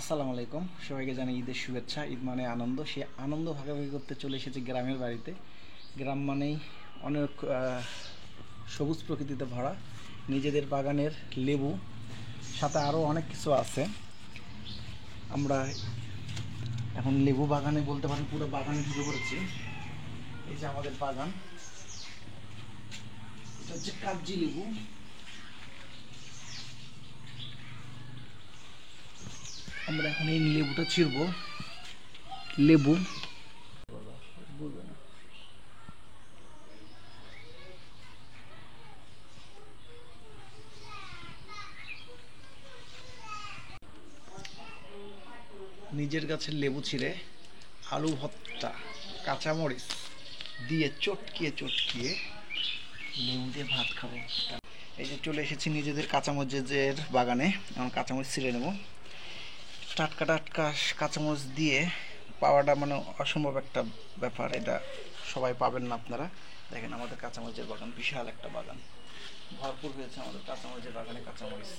আসসালামু আলাইকুম, সবাইকে জানাই ঈদের শুভেচ্ছা। ঈদ মানে আনন্দ, সে আনন্দ ভাগাভাগি করতে চলে এসেছি গ্রামের বাড়িতে। গ্রাম মানেই অনেক সবুজ প্রকৃতিতে ভরা, নিজেদের বাগানের লেবু, সাথে আরও অনেক কিছু আছে। আমরা এখন লেবু বাগানে বলতে পারেন পুরো বাগানে ঢুকে পড়েছি। এই যে আমাদের বাগান, এটা হচ্ছে কাগজি লেবু। আমরা এখন এই লেবুটা ছিঁড়বো। লেবু নিজের গাছের লেবু ছিঁড়ে আলু ভর্তা, কাঁচামরিচ দিয়ে চটকিয়ে চটকিয়ে লেবু দিয়ে ভাত খাবো। এই যে চলে এসেছি নিজেদের কাঁচামরিচের বাগানে। এখন কাঁচামরিচ ছিঁড়ে নেব। টাটকা টাটকা কাঁচামরিচ দিয়ে পাওয়াটা মানে অসম্ভব একটা ব্যাপার, এটা সবাই পাবেন না আপনারা। দেখেন আমাদের কাঁচামরিচের বাগান, বিশাল একটা বাগান, ভরপুর হয়েছে আমাদের কাঁচামরিচের বাগানে কাঁচামরিচ।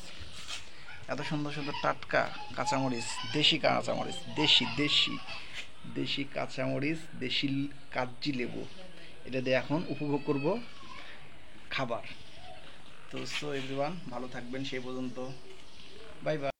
এত সুন্দর সুন্দর টাটকা কাঁচামরিচ, দেশি কাঁচামরিচ, দেশি দেশি দেশি কাঁচামরিচ, দেশি কাগজি লেবু, এটা দিয়ে এখন উপভোগ করব খাবার। তো সো এভরিওয়ান, ভালো থাকবেন সেই পর্যন্ত। Bye bye.